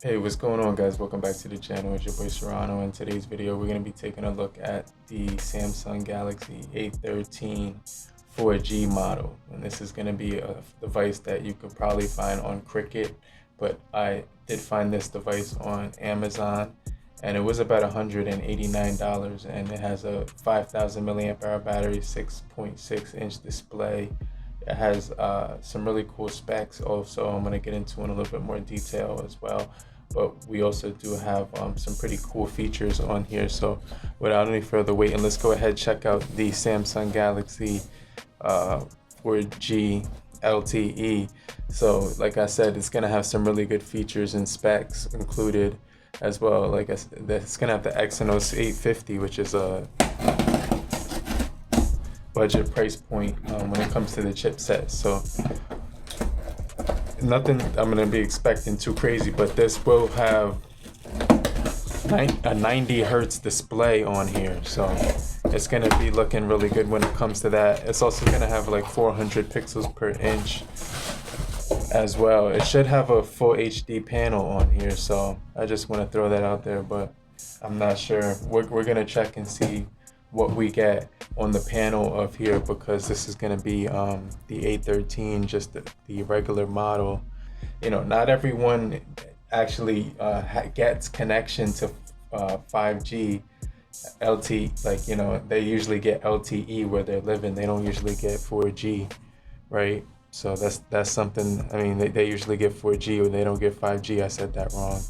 Hey, what's going on, guys? Welcome back to the channel. It's your boy Serrano. In today's video, we're going to be taking a look at the Samsung Galaxy A13 4G model. And this is going to be a device that you could probably find on Cricket, but I did find this device on Amazon, and it was about $189, and it has a 5,000 milliamp hour battery, 6.6-inch display. It has some really cool specs also. I'm going to get into in a little bit more detail as well, but we also do have some pretty cool features on here. So without any further wait, and let's go ahead and check out the Samsung Galaxy 4G LTE. So like I said, it's going to have some really good features and specs included as well. Like I said, it's going to have the Exynos 850, which is a budget price point when it comes to the chipset. So nothing I'm going to be expecting too crazy, but this will have a 90 hertz display on here, so it's going to be looking really good when it comes to that. It's also going to have like 400 pixels per inch as well. It should have a full HD panel on here, so I just want to throw that out there, but I'm not sure. We're going to check and see what we get on the panel of here, because this is going to be the A13, just the regular model. You know, not everyone actually gets connection to 5G LTE. Like, you know, they usually get LTE where they're living. They don't usually get 4G, right? So that's something. I mean, they usually get 4G or they don't get 5G. I said that wrong.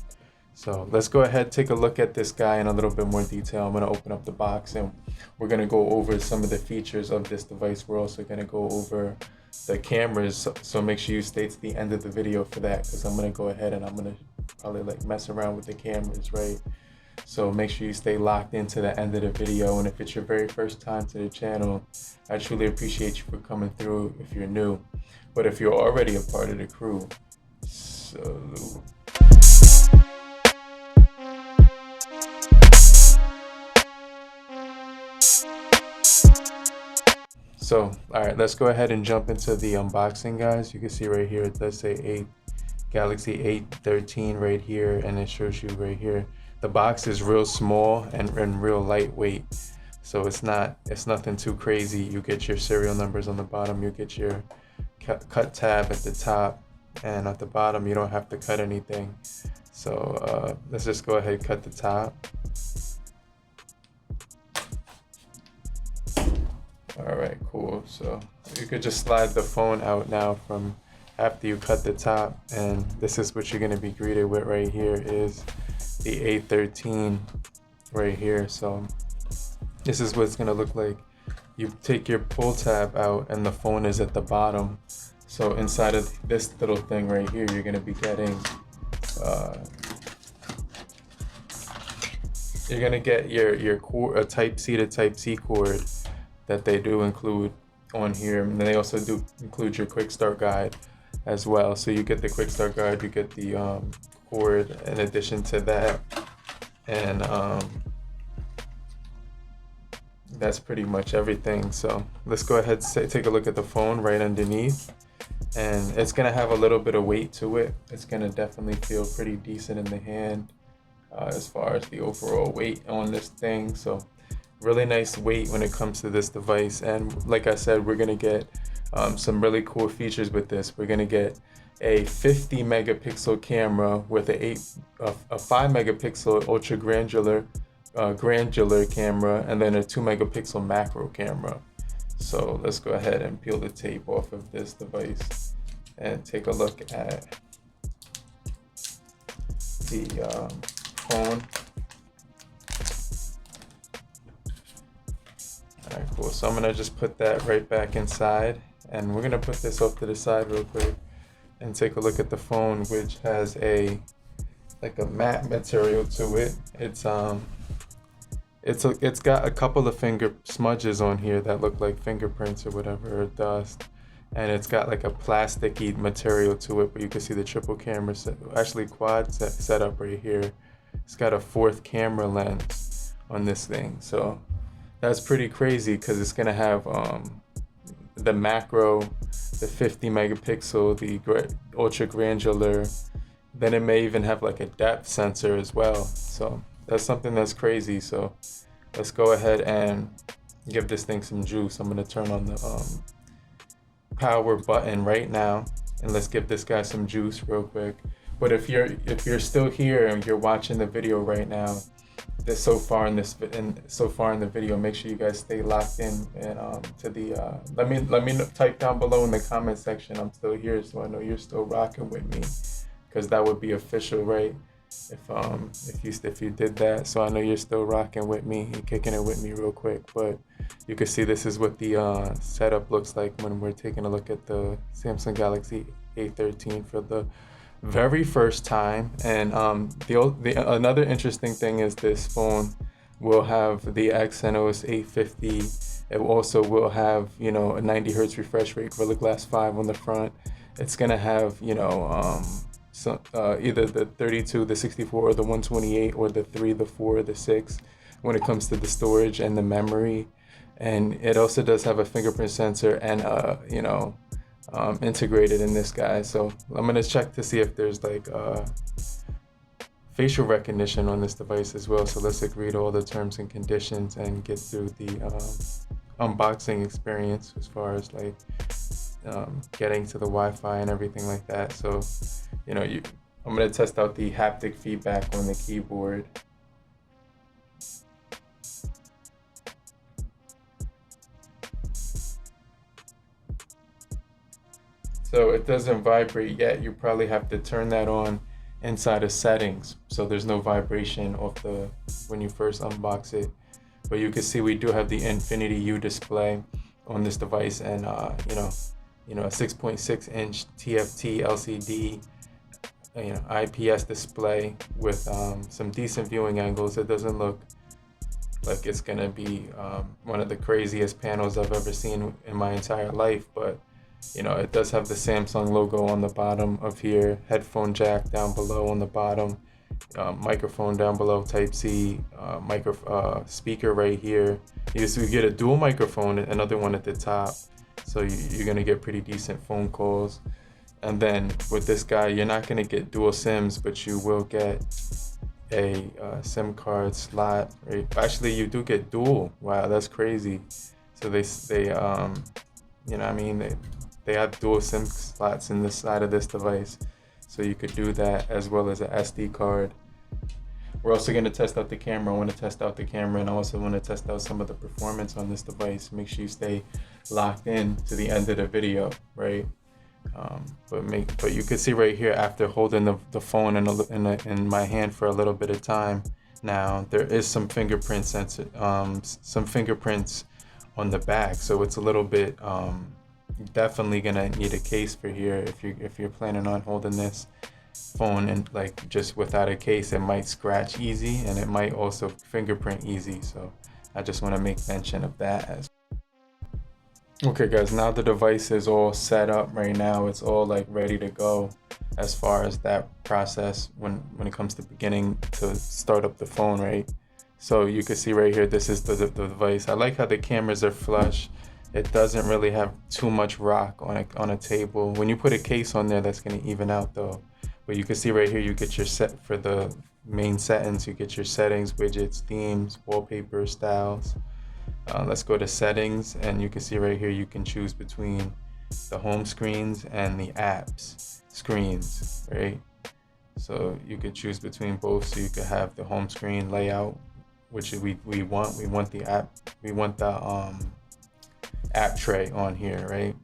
So let's go ahead, take a look at this guy in a little bit more detail. I'm going to open up the box and we're going to go over some of the features of this device. We're also going to go over the cameras, so make sure you stay to the end of the video for that, because I'm going to go ahead and I'm going to probably like mess around with the cameras, right? So make sure you stay locked into the end of the video. And if it's your very first time to the channel, I truly appreciate you for coming through if you're new. But if you're already a part of the crew, salute. So, all right, let's go ahead and jump into the unboxing, guys. You can see right here, it does say Galaxy A13 right here, and it shows you right here. The box is real small and real lightweight, so it's nothing too crazy. You get your serial numbers on the bottom, you get your cut tab at the top, and at the bottom you don't have to cut anything. So let's just go ahead and cut the top. All right, cool. So you could just slide the phone out now from after you cut the top, and this is what you're going to be greeted with right here is the A13 right here. So this is what it's going to look like. You take your pull tab out and the phone is at the bottom. So inside of this little thing right here, you're going to be getting you're going to get your cord, a type C to type C cord that they do include on here, and they also do include your quick start guide as well. So you get the quick start guide, you get the cord in addition to that, and that's pretty much everything. So let's go ahead and take a look at the phone right underneath, and it's gonna have a little bit of weight to it. It's gonna definitely feel pretty decent in the hand as far as the overall weight on this thing. So really nice weight when it comes to this device. And like I said, we're gonna get some really cool features with this. We're gonna get a 50 megapixel camera with a 5 megapixel ultra granular camera, and then a 2 megapixel macro camera. So let's go ahead and peel the tape off of this device and take a look at the phone. Alright, cool. So I'm gonna just put that right back inside, and we're gonna put this off to the side real quick and take a look at the phone, which has like a matte material to it. It's got a couple of finger smudges on here that look like fingerprints or whatever, or dust, and it's got like a plasticky material to it. But you can see the triple camera quad set up right here. It's got a 4th camera lens on this thing, so that's pretty crazy, because it's gonna have the macro, the 50 megapixel, the ultra granular, then it may even have like a depth sensor as well. So that's something that's crazy. So let's go ahead and give this thing some juice. I'm gonna turn on the power button right now, and let's give this guy some juice real quick. But if you're still here and you're watching the video right now, this so far in the video, make sure you guys stay locked in and to the let me type down below in the comment section I'm still here, so I know you're still rocking with me, because that would be official, right? If you did that, so I know you're still rocking with me and kicking it with me real quick. But you can see this is what the setup looks like when we're taking a look at the Samsung Galaxy A13 for the very first time. And another interesting thing is this phone will have the Exynos 850. It also will have, you know, a 90 hertz refresh rate, Gorilla Glass 5 on the front. It's gonna have, you know, either the 32, the 64, or the 128, or the 3, the 4, the 6 when it comes to the storage and the memory. And it also does have a fingerprint sensor and you know, integrated in this guy. So I'm gonna check to see if there's like facial recognition on this device as well. So let's read all the terms and conditions and get through the unboxing experience as far as like getting to the Wi-Fi and everything like that. So, you know, I'm gonna test out the haptic feedback on the keyboard. So it doesn't vibrate yet. You probably have to turn that on inside of settings, so there's no vibration off the when you first unbox it. But you can see we do have the Infinity U display on this device, and you know, a 6.6 inch TFT LCD, you know, IPS display with some decent viewing angles. It doesn't look like it's gonna be one of the craziest panels I've ever seen in my entire life, but you know, it does have the Samsung logo on the bottom of here, headphone jack down below on the bottom, microphone down below, Type-C, speaker right here. You get a dual microphone, another one at the top, so you're gonna get pretty decent phone calls. And then with this guy, you're not gonna get dual SIMs, but you will get a SIM card slot. Right? Actually, you do get dual. Wow, that's crazy. So they you know, I mean, they have dual SIM slots in the side of this device, so you could do that, as well as an SD card. We're also going to test out the camera. I want to test out the camera, and I also want to test out some of the performance on this device. Make sure you stay locked in to the end of the video, right? But you can see right here, after holding the phone in my hand for a little bit of time now, there is some fingerprint sensor, some fingerprints on the back, so it's a little bit definitely gonna need a case for here. If you're planning on holding this phone and like just without a case, it might scratch easy, and it might also fingerprint easy. So I just want to make mention of that as okay, guys. Now the device is all set up right now. It's all like ready to go as far as that process when it comes to beginning to start up the phone, right? So you can see right here, this is the device. I like how the cameras are flush. It doesn't really have too much rock on a table. When you put a case on there, that's gonna even out though. But you can see right here, you get your set for the main settings. You get your settings, widgets, themes, wallpaper, styles. Let's go to settings, and you can see right here, you can choose between the home screens and the apps screens, right? So you could choose between both. So you could have the home screen layout, which we want the app tray on here, right?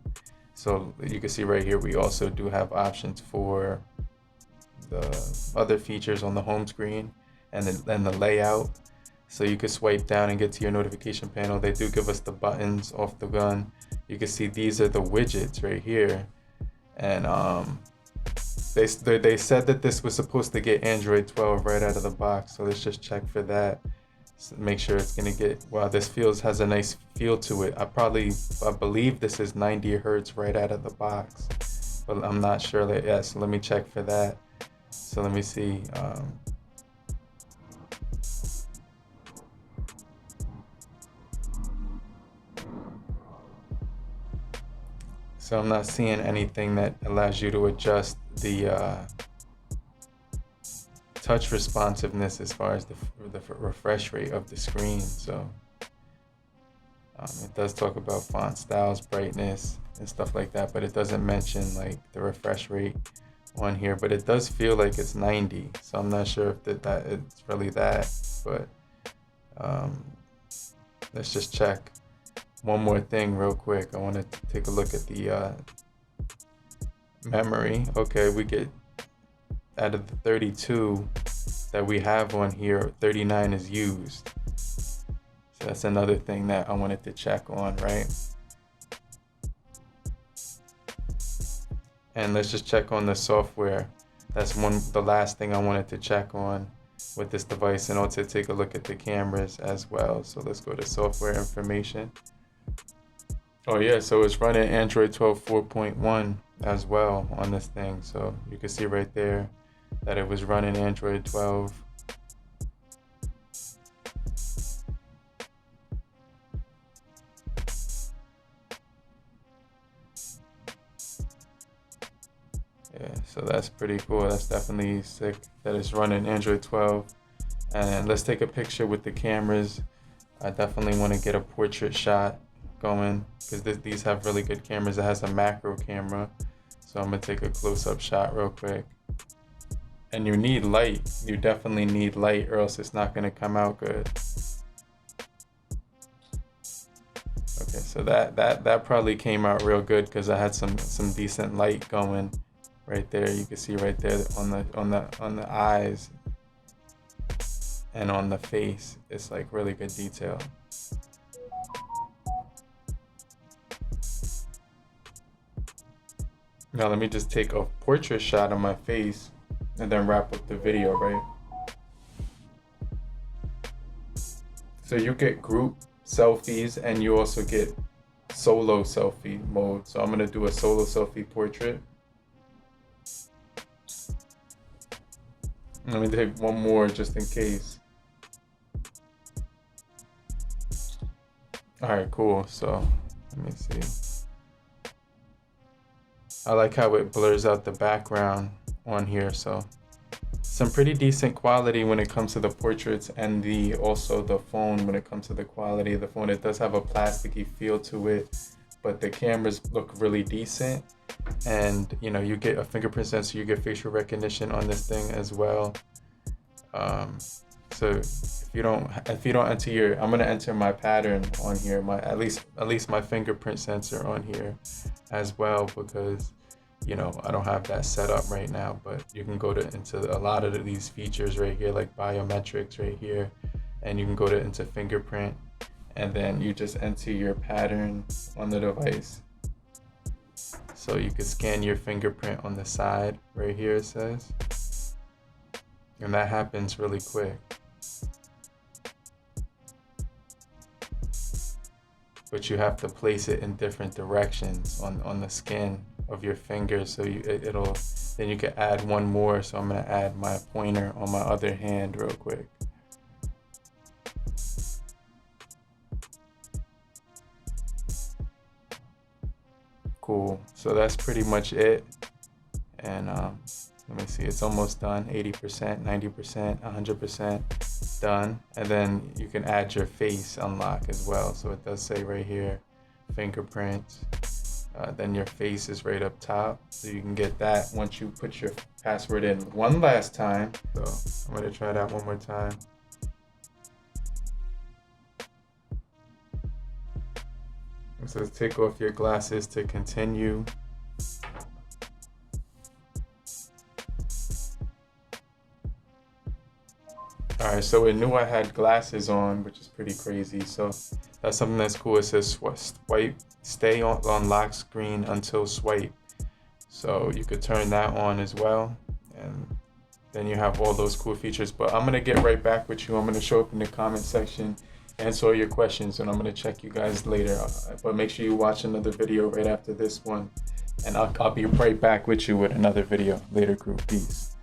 So you can see right here, we also do have options for the other features on the home screen and the layout. So you can swipe down and get to your notification panel. They do give us the buttons off the gun. You can see these are the widgets right here, and they said that this was supposed to get Android 12 right out of the box. So let's just check for that. So make sure it's gonna get, wow, this has a nice feel to it. I believe this is 90 hertz right out of the box, but I'm not sure. Yeah, so let me check for that. So let me see. So I'm not seeing anything that allows you to adjust the touch responsiveness as far as the refresh rate of the screen. So it does talk about font styles, brightness, and stuff like that, but it doesn't mention like the refresh rate on here. But it does feel like it's 90, so I'm not sure if that it's really that. But let's just check one more thing real quick. I want to take a look at the memory. Okay, we get out of the 32 that we have on here, 39 is used. So that's another thing that I wanted to check on, right? And let's just check on the software. That's the last thing I wanted to check on with this device, and also take a look at the cameras as well. So let's go to software information. Oh yeah, so it's running Android 12 4.1 as well on this thing. So you can see right there that it was running Android 12. Yeah, so that's pretty cool. That's definitely sick that it's running Android 12. And let's take a picture with the cameras. I definitely want to get a portrait shot going because these have really good cameras. It has a macro camera. So I'm going to take a close-up shot real quick. And you need light. You definitely need light or else it's not going to come out good. Okay, so that probably came out real good because I had some decent light going. Right there, you can see right there on the eyes and on the face, it's like really good detail. Now let me just take a portrait shot of my face and then wrap up the video, right? So you get group selfies and you also get solo selfie mode. So I'm gonna do a solo selfie portrait. Let me take one more just in case. All right, cool. So let me see. I like how it blurs out the background on here. So some pretty decent quality when it comes to the portraits, and also the phone when it comes to the quality of the phone. It does have a plasticky feel to it, but the cameras look really decent. And you know, you get a fingerprint sensor, you get facial recognition on this thing as well. So if you don't enter I'm gonna enter my pattern on here, at least my fingerprint sensor on here as well, because you know I don't have that set up right now. But you can go into a lot of these features right here, like biometrics right here, and you can go into fingerprint, and then you just enter your pattern on the device. So you can scan your fingerprint on the side right here, it says. And that happens really quick. But you have to place it in different directions on the skin of your finger. So then you can add one more. So I'm gonna add my pointer on my other hand real quick. Cool, so that's pretty much it. And let me see, it's almost done, 80%, 90%, 100% done. And then you can add your face unlock as well. So it does say right here, fingerprint, then your face is right up top. So you can get that once you put your password in one last time. So I'm gonna try that one more time. It says take off your glasses to continue. All right, so it knew I had glasses on, which is pretty crazy. So that's something that's cool. It says swipe, stay on lock screen until swipe. So you could turn that on as well. And then you have all those cool features. But I'm gonna get right back with you. I'm gonna show up in the comment section, answer all your questions, and I'm gonna check you guys later. But make sure you watch another video right after this one. And I'll be right back with you with another video later, crew. Peace.